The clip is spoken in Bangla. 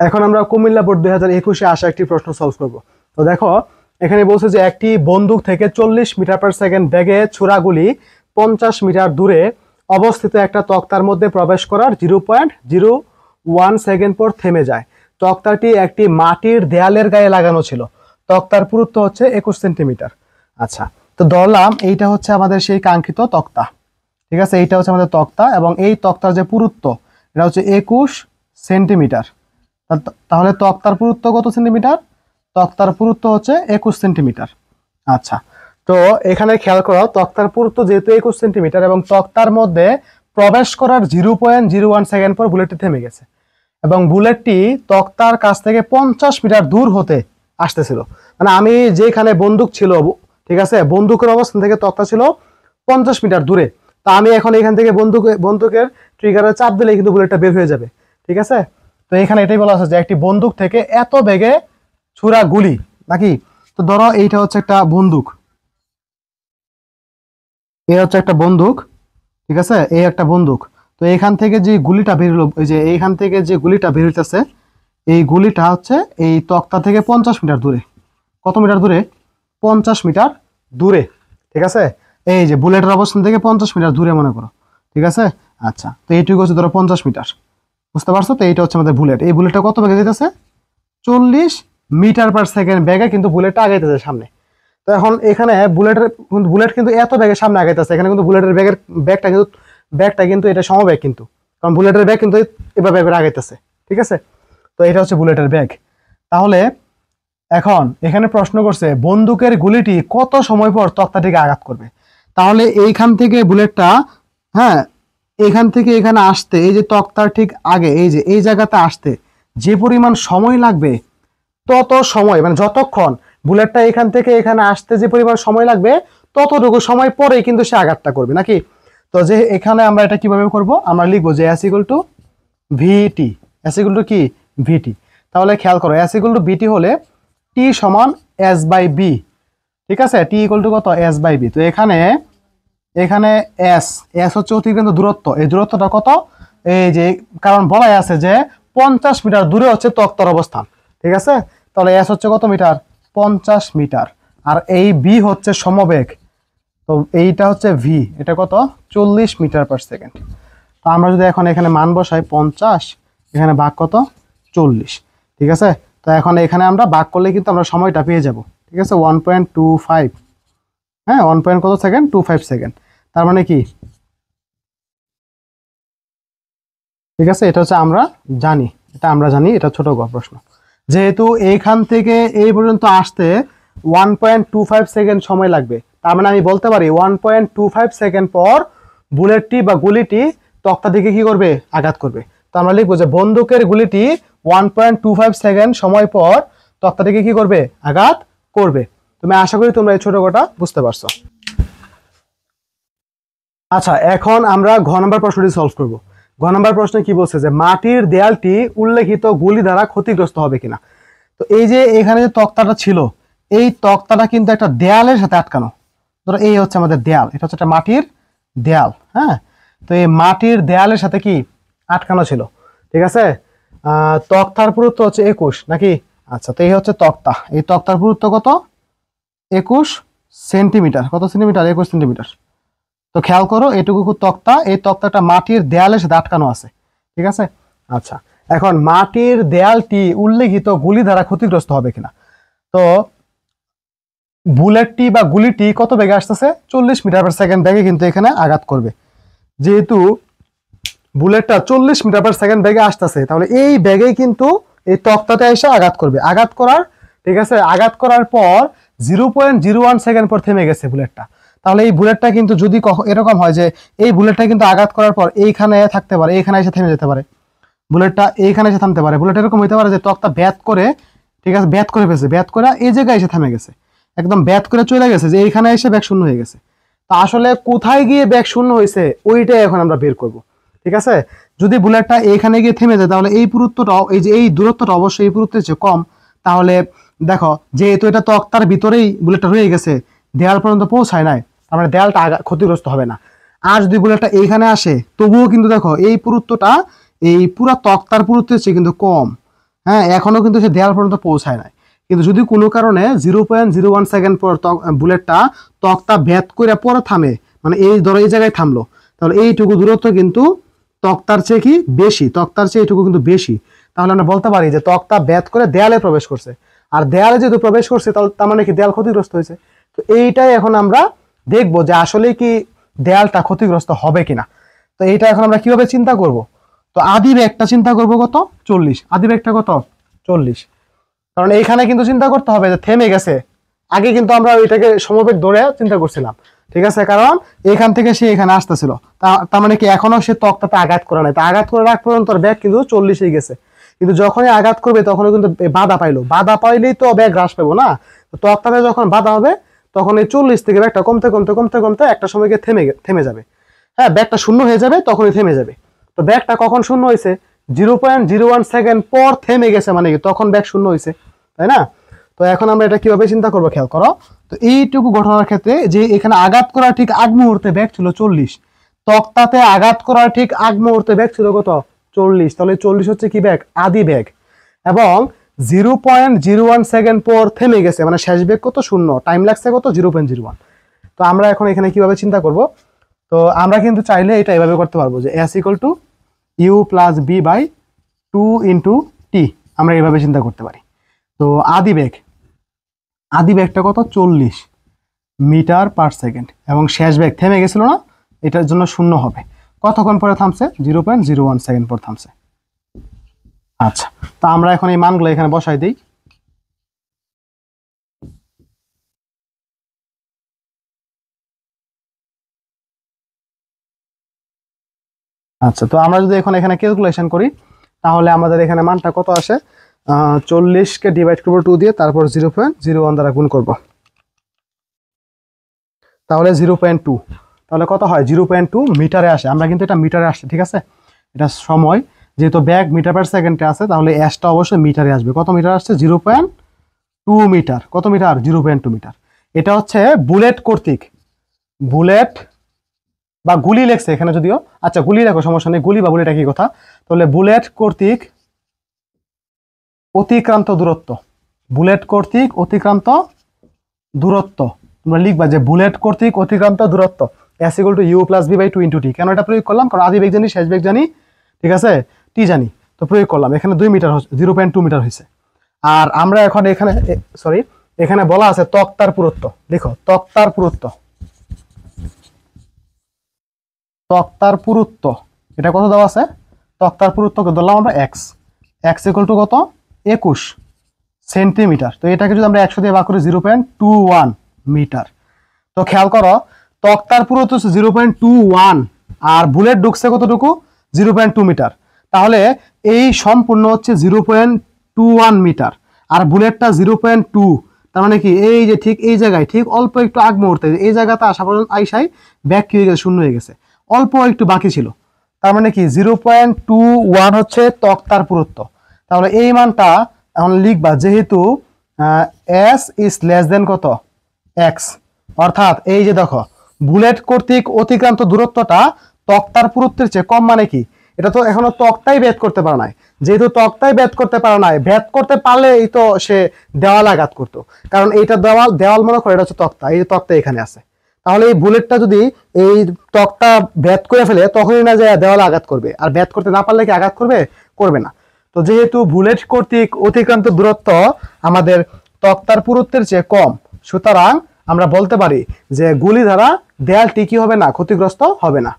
এখন আমরা কুমিল্লা বোর্ড 2021-এ আসা একটি প্রশ্ন সলভ করব। তো দেখো এখানে বলছে যে একটি বন্দুক থেকে 40 মিটার পার সেকেন্ড বেগে ছোড়াগুলি 50 মিটার দূরে অবস্থিত একটা তক্তার মধ্যে প্রবেশ করার 0.01 সেকেন্ড পর থেমে যায়। তক্তাটি একটি মাটির দেয়ালের গায়ে লাগানো ছিল। তক্তার পুরুত্ব হচ্ছে 21 সেন্টিমিটার। আচ্ছা, তো ধরলাম এইটা হচ্ছে আমাদের সেই কাঙ্ক্ষিত তক্তা। ঠিক আছে, এইটা হচ্ছে আমাদের তক্তা এবং এই তক্তার যে পুরুত্ব এটা হচ্ছে 21 সেন্টিমিটার। তাহলে তক্তার পুরুত্ব কত সেন্টিমিটার? তক্তার পুরুত্ব হচ্ছে 21 সেন্টিমিটার। আচ্ছা, তো এখানে খেয়াল করো তক্তার পুরুত্ব যেহেতু 21 সেন্টিমিটার এবং তক্তার মধ্যে প্রবেশ করার 0.01 সেকেন্ড পর বুলেটটি থেমে গেছে এবং বুলেটটি তক্তার কাছ থেকে 50 মিটার দূর হতে আসতেছিল। মানে আমি যেখানে বন্দুক ছিল, ঠিক আছে, বন্দুকের অবস্থান থেকে তক্তা ছিল 50 মিটার দূরে। তা আমি এখন এখান থেকে বন্দুকের ট্রিগারে চাপ দিলে কিন্তু বুলেটটা বের হয়ে যাবে। ঠিক আছে, তো এখানে এটাই বলা আছে যে একটি বন্দুক থেকে এত বেগে ছুরা গুলি নাকি। তো ধরো এইটা হচ্ছে একটা বন্দুক, এই হচ্ছে একটা বন্দুক, ঠিক আছে, এই একটা বন্দুক। তো এখান থেকে যে গুলিটা বেরোলো, ওই যে এইখান থেকে যে গুলিটা বের হইতেছে, এই গুলিটা হচ্ছে এই তক্তা থেকে 50 মিটার দূরে। কত মিটার দূরে? 50 মিটার দূরে। ঠিক আছে, এই যে বুলেটের অবস্থান থেকে 50 মিটার দূরে মনে করো। ঠিক আছে, আচ্ছা, তো এইটুকু হচ্ছে ধরো 50 মিটার। বুঝতে পারছো? তো এইটা হচ্ছে আমাদের বুলেট। এই বুলেটটা কত বেগে যেতেছে? 40 মিটার পার সেকেন্ড বেগে কিন্তু বুলেটটা আগাইতেছে সামনে। তো এখন এখানে বুলেট কিন্তু এত বেগে সামনে আগাইতেছে, এখানে কিন্তু বুলেটের ব্যাগটা কিন্তু এটা সমবেগ কিন্তু, কারণ বুলেটের ব্যাগ কিন্তু এভাবে করে আগাইতেছে। ঠিক আছে, তো এটা হচ্ছে বুলেটের ব্যাগ। তাহলে এখন এখানে প্রশ্ন করছে বন্দুকের গুলিটি কত সময় পর তক্তাটিকে আঘাত করবে। তাহলে এইখান থেকে বুলেটটা, হ্যাঁ, এখান থেকে এখানে আসতে, এই যে তক্তার ঠিক আগে এই যে এই জায়গাতে আসতে যে পরিমাণ সময় লাগবে, তত সময় মানে যতক্ষণ বুলেটটা এখান থেকে এখানে আসতে যে পরিমাণ সময় লাগবে ততটুকু সময় পরেই কিন্তু সে আঘাতটা করবে নাকি। তো যে এখানে আমরা এটা কিভাবে করব, আমরা লিখবো যে S = VT। S = কি? VT। তাহলে খেয়াল করো S = VT হলে T = S/B। ঠিক আছে, T = কত? S/B। তো এখানে S হচ্ছে অতিক্রান্ত দূরত্ব। এই দূরত্বটা কত? এই যে কারণ বলাই আছে যে 50 মিটার দূরে হচ্ছে তক্তার অবস্থান। ঠিক আছে, তাহলে S হচ্ছে কত মিটার? 50 মিটার। আর এই B হচ্ছে সমবেগ, তো এইটা হচ্ছে V, এটা কত? 40 মিটার পার সেকেন্ড। তো আমরা যদি এখন এখানে মান বসাই 50, এখানে ভাগ কত? 40। ঠিক আছে, তো এখন এখানে আমরা ভাগ করলে কিন্তু আমরা সময়টা পেয়ে যাব। ঠিক আছে, 1.25, হ্যাঁ, 1 পয়েন্ট কত সেকেন্ড? 25 সেকেন্ড। তার মানে কি? ঠিক আছে, এটা হচ্ছে আমরা জানি, এটা ছোট প্রশ্ন। যেহেতু এইখান থেকে এই পর্যন্ত আসতে 1.25 সেকেন্ড সময় লাগবে, তার মানে আমি বলতে পারি 1.25 সেকেন্ড পর বুলেটটি বা গুলিটি তক্তা দিকে কি করবে? আঘাত করবে। তো আমরা লিখবো যে বন্দুকের গুলিটি 1.25 সেকেন্ড সময় পর তক্তা দিকে কি করবে? আঘাত করবে। তুমি আশা করি তোমরা এই ছোট কথা বুঝতে পারছো। আচ্ছা, এখন আমরা ঘ নম্বর প্রশ্নটি সলভ করব। ঘ নম্বর প্রশ্নে কি বলছে যে মাটির দেয়ালটি উল্লেখিত গুলি দ্বারা ক্ষতিগ্রস্ত হবে কিনা। তো এই যে এখানে যে তক্তাটা ছিল, এই তক্তাটা কিন্তু একটা দেয়ালের সাথে আটকানো। ধরো এই হচ্ছে আমাদের দেয়াল, এটা হচ্ছে একটা মাটির দেয়াল। হ্যাঁ, তো এই মাটির দেয়ালের সাথে কি আটকানো ছিল। ঠিক আছে, তক্তার পুরুত্ব হচ্ছে 21 নাকি। আচ্ছা, তো এই হচ্ছে তক্তা, এই তক্তার পুরুত্ব কত? 21 সেন্টিমিটার। কত সেন্টিমিটার? 21 সেন্টিমিটার। তো খেয়াল করো এটুকু তক্তা, এই তক্তাটা মাটির দেয়ালের সাথে আটকানো আছে। ঠিক আছে, আচ্ছা, এখন মাটির দেয়ালটি উল্লেখিত গুলি দ্বারা ক্ষতিগ্রস্ত হবে কিনা। তো বুলেটটি বা গুলিটি কত বেগে আসতেছে? 40 মিটার পার সেকেন্ড বেগে কিন্তু এখানে আঘাত করবে। যেহেতু বুলেটটা 40 মিটার পার সেকেন্ড বেগে আসতেছে, তাহলে এই বেগেই কিন্তু এই তক্তাতে এসে আঘাত করবে। আঘাত করার, ঠিক আছে, আঘাত করার পর 0.01 সেকেন্ড পর থেমে গেছে বুলেটটা। তাহলে এই বুলেটটা কিন্তু যদি এরকম হয় যে এই বুলেটটা কিন্তু আঘাত করার পর এইখানে থাকতে পারে, এইখানে এসে থেমে যেতে পারে, বুলেটটা এইখানে এসে থামতে পারে। বুলেট এরকম হইতে পারে যে তক্তা ব্যাত করে, ঠিক আছে, ব্যাত করে ফেলছে, ব্যাত করে এই জায়গায় এসে থেমে গেছে, একদম ব্যাত করে চলে গেছে যে এইখানে এসে ব্যাগ শূন্য হয়ে গেছে। তা আসলে কোথায় গিয়ে ব্যাগ শূন্য হয়েছে ওইটাই এখন আমরা বের করব। ঠিক আছে, যদি বুলেটটা এইখানে গিয়ে থেমে যায় তাহলে এই পুরুত্বটাও, এই যে এই দূরত্বটা অবশ্যই এই পুরুত্বের চেয়ে কম। তাহলে দেখো যেহেতু এটা তক্তার ভিতরেই বুলেটটা রয়ে গেছে, দেয়াল পর্যন্ত পৌঁছায় নাই, তার মানে দেয়ালটা ক্ষতিগ্রস্ত হবে না। আর যদি বুলেটটা এইখানে আসে তবুও কিন্তু দেখো এই পুরুত্বটা এই পুরা তক্তার পুরুত্বের চেয়ে কিন্তু কম। হ্যাঁ, এখনো কিন্তু সে দেয়াল পর্যন্ত পৌঁছায় নাই। কিন্তু যদি কোনো কারণে 0.01 সেকেন্ড পর বুলেটটা তক্তা ভেদ করে পরে থামে, মানে এই ধরো এই জায়গায় থামলো, তাহলে এইটুকু দূরত্ব কিন্তু তক্তার চেয়ে কি বেশি, তক্তার চেয়ে এইটুকু কিন্তু বেশি। তাহলে আমরা বলতে পারি যে তক্তা ভেদ করে দেয়ালে প্রবেশ করছে। আর দেয়ালে যেহেতু প্রবেশ করছে তাহলে তার মানে কি দেয়াল ক্ষতিগ্রস্ত হয়েছে। তো এইটাই এখন আমরা দেখবো যে আসলে কি দেয়ালটা ক্ষতিগ্রস্ত হবে কিনা। তো এইটা এখন আমরা কিভাবে চিন্তা করব। তো আদি বেগটা চিন্তা করব কত, 40। আদি বেগটা কত, 40। কারণ এইখানে কিন্তু চিন্তা করতে হবে যে থেমে গেছে। আগে কিন্তু আমরা ওইটাকে সমবেগ ধরে চিন্তা করছিলাম, ঠিক আছে, কারণ এখান থেকে সে এখানে আসতেছিল, তার মানে কি এখনো সে তক্তাতে আঘাত করে নাই। তা আঘাত করে রাখ পর্যন্ত ব্যাগ কিন্তু 40-এই গেছে। কিন্তু যখনই আঘাত করবে তখনই কিন্তু বাধা পাইলো, বাধা পাইলেই তো ব্যাগ হ্রাস পাবো না। তো তক্তাতে যখন বাধা হবে তখন এই 40 থেকে ব্যাগটা কমতে কমতে কমতে কমতে একটা সময় গিয়ে থেমে যাবে। হ্যাঁ, ব্যাগটা শূন্য হয়ে যাবে, তখনই থেমে যাবে। তো ব্যাগটা কখন শূন্য হয়েছে, 0.01 সেকেন্ড পর থেমে গেছে, মানে কি তখন ব্যাগ শূন্য হয়েছে, তাই না? তো এখন আমরা এটা কিভাবে চিন্তা করবো খেয়াল করো। তো এইটুকু ঘটনার ক্ষেত্রে যে এখানে আঘাত করার ঠিক আগ মুহূর্তে ব্যাগ ছিল 40, তক্তাতে আঘাত করার ঠিক আগ মুহূর্তে ব্যাগ ছিল কত, 40। তাহলে 40 হচ্ছে কি ব্যাগ, আদি ব্যাগ। এবং 0.01 সেকেন্ড পর থেমে গেছে, মানে শেষ বেগ কত, শূন্য। টাইম লাগছে কত, 0.01। তো আমরা এখন এখানে কিভাবে চিন্তা করব। তো আমরা কিন্তু চাইলে এটা এভাবে করতে পারবো যে S = U + B/2 × T, আমরা এভাবে চিন্তা করতে পারি। তো আদি বেগটা কত, 40 মিটার পার সেকেন্ড, এবং শেষ বেগ থেমে গেছিল না, এটার জন্য শূন্য হবে। কতক্ষণ পরে থামছে, 0.01 সেকেন্ড পর থামছে। আচ্ছা, তো আমরা এখন এই মানগুলো এখানে বসাই দিই। আচ্ছা, তো আমরা যদি এখন এখানে ক্যালকুলেশন করি তাহলে আমাদের এখানে মানটা কত আসে, 40-কে ডিভাইড করবো 2 দিয়ে, তারপর 0.01 দ্বারা গুণ করব, তাহলে 0.2। তাহলে কত হয়, 0.2 মিটারে আসে। আমরা কিন্তু এটা মিটারে আসছে, ঠিক আছে। এটা সময়, যেহেতু ব্যাগ মিটার পার সেকেন্ডে আছে, তাহলে এসটা অবশ্যই মিটারে আসবে। কত মিটার আসছে, 0.2 মিটার। কত মিটার, 0.2 মিটার। এটা হচ্ছে বুলেট কর্তৃক, বুলেট বা গুলি লেখছে এখানে যদিও, আচ্ছা গুলি লেখো, সমস্যা নেই, গুলি বা বুলেট একই কথা। তাহলে বুলেট কর্তৃক অতিক্রান্ত দূরত্ব, বুলেট কর্তৃক অতিক্রান্ত দূরত্ব তোমরা লিখবা যে বুলেট কর্তৃক অতিক্রান্ত দূরত্ব S = U + B/2 × T। কেন এটা প্রয়োগ করলাম, কারণ আদি বেগ জানি, শেষ বেগ জানি, ঠিক আছে, টি জানি, তো প্রয়োগ করলাম। এখানে 2 মিটার, 0.2 মিটার হয়েছে। আর আমরা এখন এখানে এখানে বলা আছে তক্তার পুরুত্ব। দেখো তক্তার পুরুত্ব, তক্তার পুরুত্ব এটা কত দেওয়া আছে, তক্তার পুরুত্বকে ধরলাম আমরা x = কত, 21 সেন্টিমিটার। তো এটাকে যদি আমরা 100 দিয়ে ভাগ করি, 0.21 মিটার। তো খেয়াল করো, তক্তার পুরুত্ব হচ্ছে 0.21, আর বুলেট ঢুকছে কতটুকু, 0.2 মিটার। তাহলে এই সম্পূর্ণ হচ্ছে 0.21 মিটার, আর বুলেটটা 0.2। তার মানে কি এই যে ঠিক এই জায়গায়, ঠিক অল্প একটু আগ মুহূর্তে এই জায়গাতে আসা পর্যন্ত আইসাই ব্যাক কি হয়ে গেছে, শূন্য হয়ে গেছে, অল্প একটু বাকি ছিল। তার মানে কি 0.21 হচ্ছে তক্তার পুরুত্ব। তাহলে এই মানটা এখন লিখবা, যেহেতু S > কত, x, অর্থাৎ এই যে দেখো বুলেট কর্তৃক অতিক্রান্ত দূরত্বটা তক্তার পুরুত্বের চেয়ে কম, মানে কি এটা তো এখনো তক্তাই ভেদ করতে পারে নাই। যেহেতু তক্তাই ভেদ করতে পারে নাই, ভেদ করতে পারলেই তো সে দেওয়াল আঘাত করতো, কারণ এইটা দেওয়াল মনে করে এটা হচ্ছে তক্তা, এই যে তক্তা এখানে আছে। তাহলে এই বুলেটটা যদি এই তক্তা ভেদ করে ফেলে তখনই না যায় দেওয়ালে আঘাত করবে, আর ভেদ করতে না পারলে কি আঘাত করবে, করবে না। তো যেহেতু বুলেট কর্তৃক অতিক্রান্ত দূরত্ব আমাদের তক্তার পুরুত্বের চেয়ে কম, সুতরাং আমরা বলতে পারি যে গুলি দ্বারা দেয়ালটি কি হবে না, ক্ষতিগ্রস্ত হবে না।